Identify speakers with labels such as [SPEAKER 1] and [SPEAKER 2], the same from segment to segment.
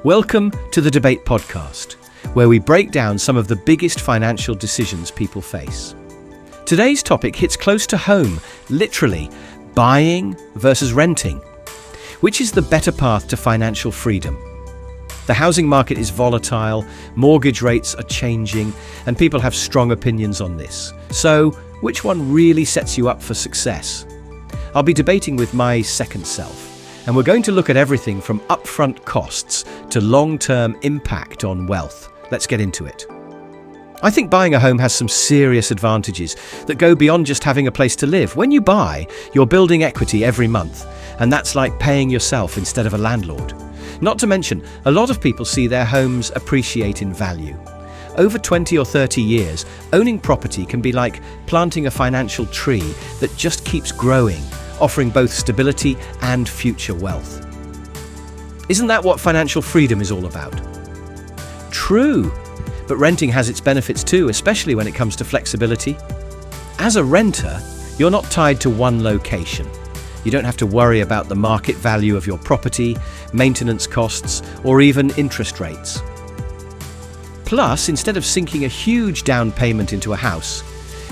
[SPEAKER 1] Welcome to the Debate Podcast, where we break down some of the biggest financial decisions people face. Today's topic hits close to home, literally, buying versus renting. Which is the better path to financial freedom? The housing market is volatile, mortgage rates are changing, and people have strong opinions on this. So, which one really sets you up for success? I'll be debating with my second self, and we're going to look at everything from upfront costs to long-term impact on wealth. Let's get into it. I think buying a home has some serious advantages that go beyond just having a place to live. When you buy, you're building equity every month, and that's like paying yourself instead of a landlord. Not to mention, a lot of people see their homes appreciate in value. Over 20 or 30 years, owning property can be like planting a financial tree that just keeps growing, offering both stability and future wealth. Isn't that what financial freedom is all about? True, but renting has its benefits too, especially when it comes to flexibility. As a renter, you're not tied to one location. You don't have to worry about the market value of your property, maintenance costs, or even interest rates. Plus, instead of sinking a huge down payment into a house,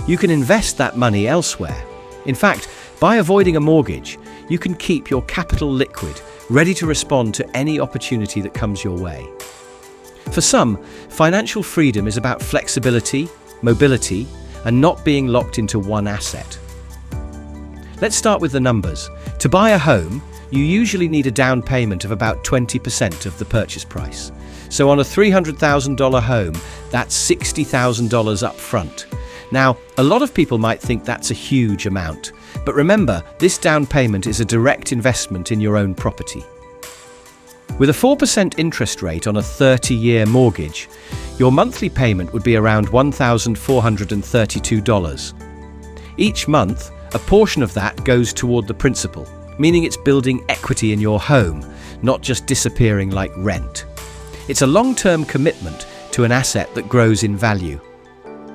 [SPEAKER 1] you can invest that money elsewhere. In fact, by avoiding a mortgage, you can keep your capital liquid, ready to respond to any opportunity that comes your way. For some, financial freedom is about flexibility, mobility, and not being locked into one asset. Let's start with the numbers. To buy a home, you usually need a down payment of about 20% of the purchase price. So on a $300,000 home, that's $60,000 up front. Now, a lot of people might think that's a huge amount, but remember, this down payment is a direct investment in your own property. With a 4% interest rate on a 30-year mortgage, your monthly payment would be around $1,432. Each month, a portion of that goes toward the principal, meaning it's building equity in your home, not just disappearing like rent. It's a long-term commitment to an asset that grows in value.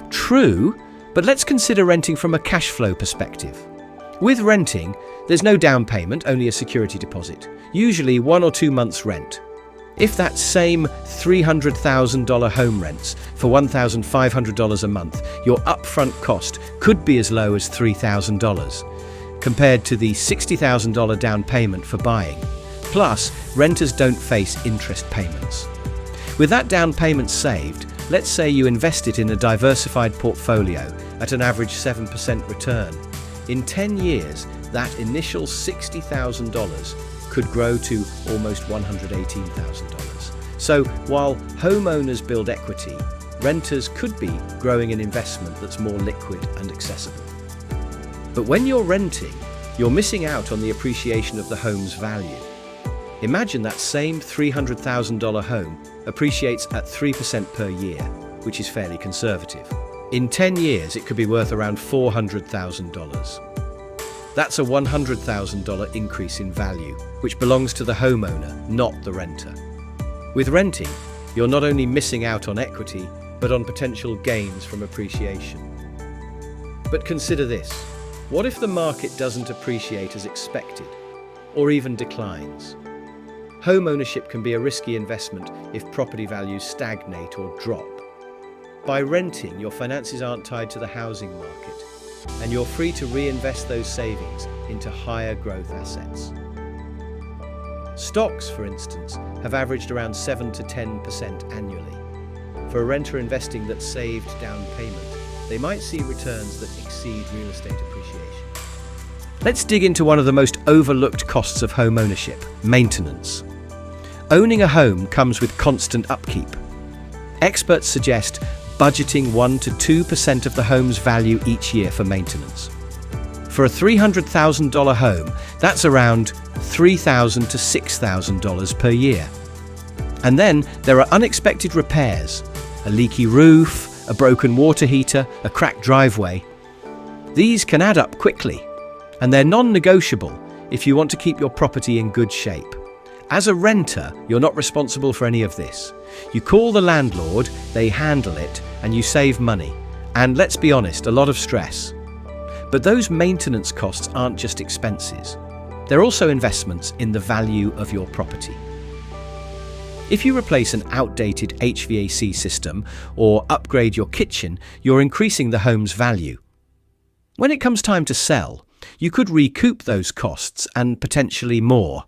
[SPEAKER 1] True, but let's consider renting from a cash flow perspective. With renting, there's no down payment, only a security deposit, usually 1 or 2 months' rent. If that same $300,000 home rents for $1,500 a month, your upfront cost could be as low as $3,000, compared to the $60,000 down payment for buying. Plus, renters don't face interest payments. With that down payment saved, let's say you invest it in a diversified portfolio at an average 7% return. In 10 years, that initial $60,000 could grow to almost $118,000. So while homeowners build equity, renters could be growing an investment that's more liquid and accessible. But when you're renting, you're missing out on the appreciation of the home's value. Imagine that same $300,000 home appreciates at 3% per year, which is fairly conservative. In 10 years, it could be worth around $400,000. That's a $100,000 increase in value, which belongs to the homeowner, not the renter. With renting, you're not only missing out on equity, but on potential gains from appreciation. But consider this. What if the market doesn't appreciate as expected, or even declines? Home ownership can be a risky investment if property values stagnate or drop. By renting, your finances aren't tied to the housing market, and you're free to reinvest those savings into higher growth assets. Stocks, for instance, have averaged around 7 to 10% annually. For a renter investing that saved down payment, they might see returns that exceed real estate appreciation. Let's dig into one of the most overlooked costs of home ownership: maintenance. Owning a home comes with constant upkeep. Experts suggest budgeting 1 to 2% of the home's value each year for maintenance. For a $300,000 home, that's around $3,000 to $6,000 per year. And then there are unexpected repairs: a leaky roof, a broken water heater, a cracked driveway. These can add up quickly, and they're non-negotiable if you want to keep your property in good shape. As a renter, you're not responsible for any of this. You call the landlord, they handle it, and you save money. And let's be honest, a lot of stress. But those maintenance costs aren't just expenses. They're also investments in the value of your property. If you replace an outdated HVAC system or upgrade your kitchen, you're increasing the home's value. When it comes time to sell, you could recoup those costs and potentially more.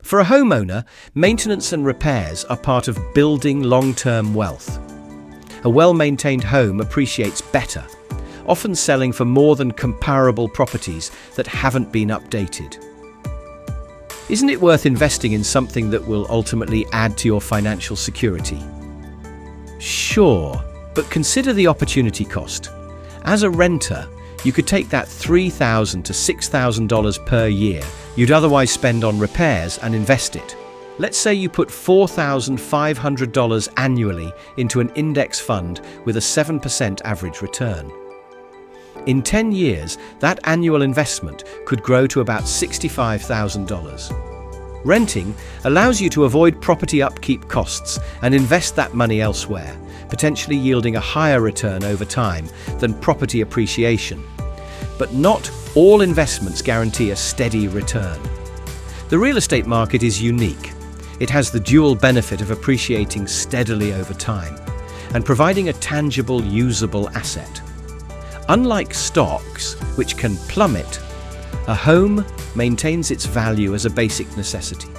[SPEAKER 1] For a homeowner, maintenance and repairs are part of building long-term wealth. A well-maintained home appreciates better, often selling for more than comparable properties that haven't been updated. Isn't it worth investing in something that will ultimately add to your financial security? Sure, but consider the opportunity cost. As a renter, you could take that $3,000 to $6,000 per year you'd otherwise spend on repairs and invest it. Let's say you put $4,500 annually into an index fund with a 7% average return. In 10 years, that annual investment could grow to about $65,000. Renting allows you to avoid property upkeep costs and invest that money elsewhere, potentially yielding a higher return over time than property appreciation. But not all investments guarantee a steady return. The real estate market is unique. It has the dual benefit of appreciating steadily over time and providing a tangible, usable asset. Unlike stocks, which can plummet, a home maintains its value as a basic necessity.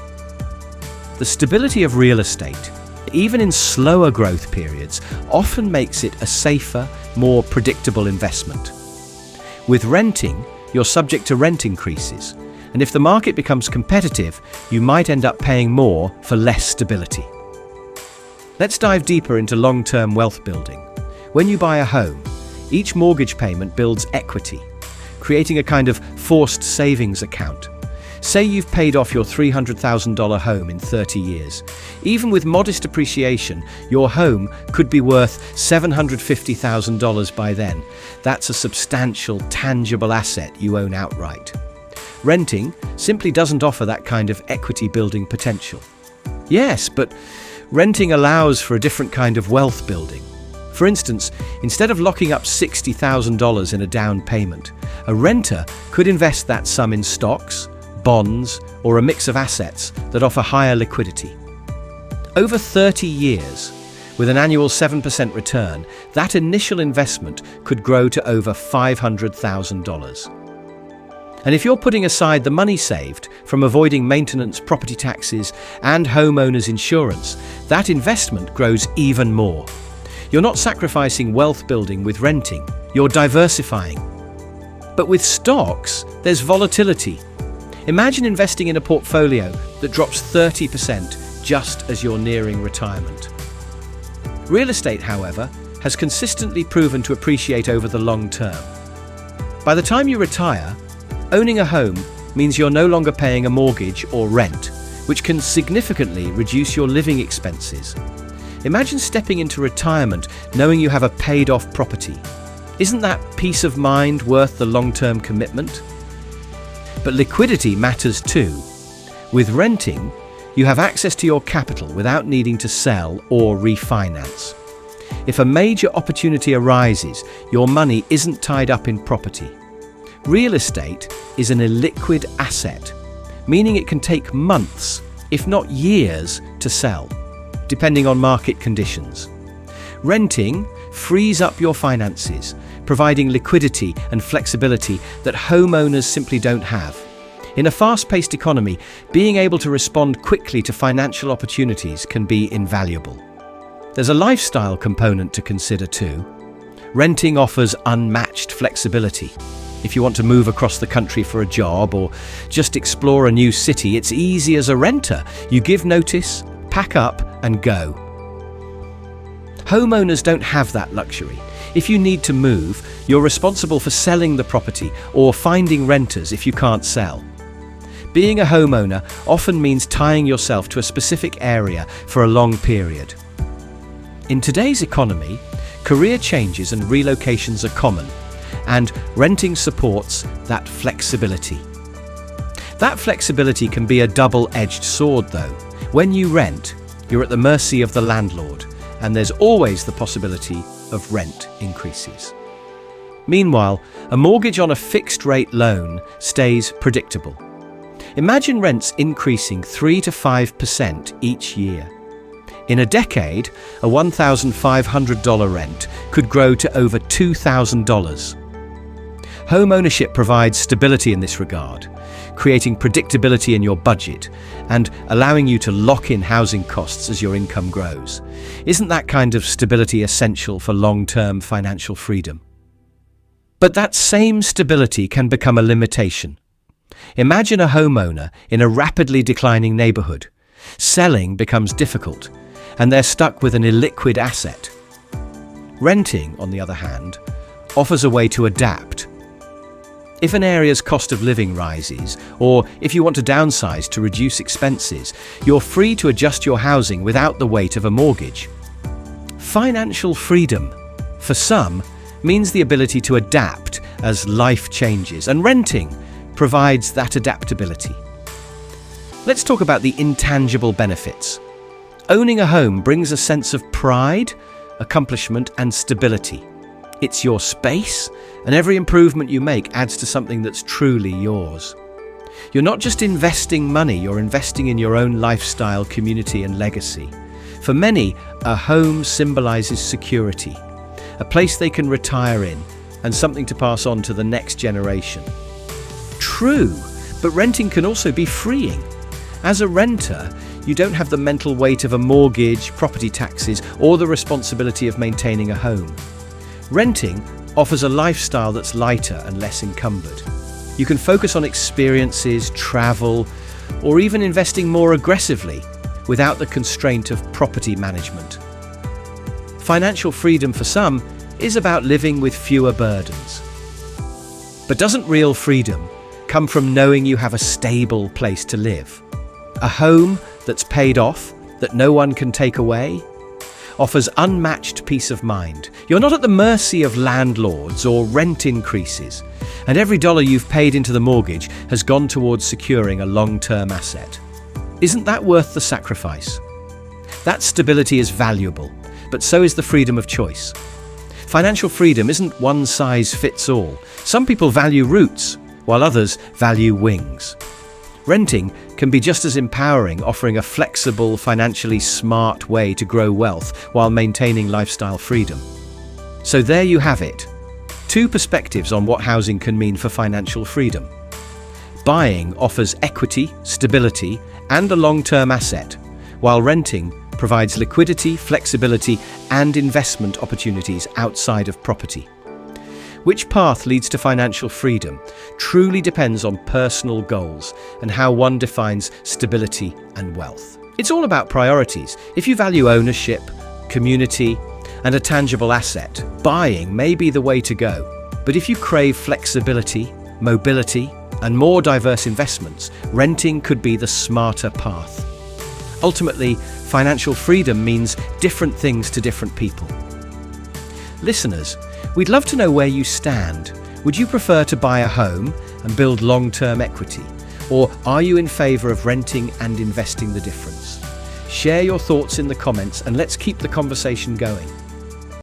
[SPEAKER 1] The stability of real estate, even in slower growth periods, often makes it a safer, more predictable investment. With renting, you're subject to rent increases, and if the market becomes competitive, you might end up paying more for less stability. Let's dive deeper into long-term wealth building. When you buy a home, each mortgage payment builds equity, creating a kind of forced savings account. Say you've paid off your $300,000 home in 30 years. Even with modest appreciation, your home could be worth $750,000 by then. That's a substantial, tangible asset you own outright. Renting simply doesn't offer that kind of equity-building potential. Yes, but renting allows for a different kind of wealth building. For instance, instead of locking up $60,000 in a down payment, a renter could invest that sum in stocks, bonds, or a mix of assets that offer higher liquidity. Over 30 years, with an annual 7% return, that initial investment could grow to over $500,000. And if you're putting aside the money saved from avoiding maintenance, property taxes, and homeowners insurance, that investment grows even more. You're not sacrificing wealth building with renting, you're diversifying. But with stocks, there's volatility. Imagine investing in a portfolio that drops 30% just as you're nearing retirement. Real estate, however, has consistently proven to appreciate over the long term. By the time you retire, owning a home means you're no longer paying a mortgage or rent, which can significantly reduce your living expenses. Imagine stepping into retirement knowing you have a paid-off property. Isn't that peace of mind worth the long-term commitment? But liquidity matters too. With renting, you have access to your capital without needing to sell or refinance. If a major opportunity arises, your money isn't tied up in property. Real estate is an illiquid asset, meaning it can take months, if not years, to sell, depending on market conditions. Renting frees up your finances, providing liquidity and flexibility that homeowners simply don't have. In a fast-paced economy, being able to respond quickly to financial opportunities can be invaluable. There's a lifestyle component to consider too. Renting offers unmatched flexibility. If you want to move across the country for a job or just explore a new city, it's easy as a renter. You give notice, pack up, and go. Homeowners don't have that luxury. If you need to move, you're responsible for selling the property or finding renters if you can't sell. Being a homeowner often means tying yourself to a specific area for a long period. In today's economy, career changes and relocations are common, and renting supports that flexibility. That flexibility can be a double-edged sword though. When you rent, you're at the mercy of the landlord, and there's always the possibility of rent increases. Meanwhile, a mortgage on a fixed-rate loan stays predictable. Imagine rents increasing 3 to 5% each year. In a decade, a $1,500 rent could grow to over $2,000. Home ownership provides stability in this regard, creating predictability in your budget and allowing you to lock in housing costs as your income grows. Isn't that kind of stability essential for long-term financial freedom? But that same stability can become a limitation. Imagine a homeowner in a rapidly declining neighborhood. Selling becomes difficult, and they're stuck with an illiquid asset. Renting, on the other hand, offers a way to adapt. If an area's cost of living rises, or if you want to downsize to reduce expenses, you're free to adjust your housing without the weight of a mortgage. Financial freedom, for some, means the ability to adapt as life changes, and renting provides that adaptability. Let's talk about the intangible benefits. Owning a home brings a sense of pride, accomplishment, and stability. It's your space, and every improvement you make adds to something that's truly yours. You're not just investing money, you're investing in your own lifestyle, community, and legacy. For many, a home symbolizes security, a place they can retire in, and something to pass on to the next generation. True, but renting can also be freeing. As a renter, you don't have the mental weight of a mortgage, property taxes, or the responsibility of maintaining a home. Renting offers a lifestyle that's lighter and less encumbered. You can focus on experiences, travel, or even investing more aggressively without the constraint of property management. Financial freedom for some is about living with fewer burdens. But doesn't real freedom come from knowing you have a stable place to live? A home that's paid off, that no one can take away, offers unmatched peace of mind. You're not at the mercy of landlords or rent increases, and every dollar you've paid into the mortgage has gone towards securing a long-term asset. Isn't that worth the sacrifice? That stability is valuable, but so is the freedom of choice. Financial freedom isn't one size fits all. Some people value roots, while others value wings. Renting can be just as empowering, offering a flexible, financially smart way to grow wealth while maintaining lifestyle freedom. So there you have it. Two perspectives on what housing can mean for financial freedom. Buying offers equity, stability, and a long-term asset, while renting provides liquidity, flexibility, and investment opportunities outside of property. Which path leads to financial freedom truly depends on personal goals and how one defines stability and wealth. It's all about priorities. If you value ownership, community, and a tangible asset, buying may be the way to go. But if you crave flexibility, mobility, and more diverse investments, renting could be the smarter path. Ultimately, financial freedom means different things to different people. Listeners, we'd love to know where you stand. Would you prefer to buy a home and build long-term equity? Or are you in favour of renting and investing the difference? Share your thoughts in the comments and let's keep the conversation going.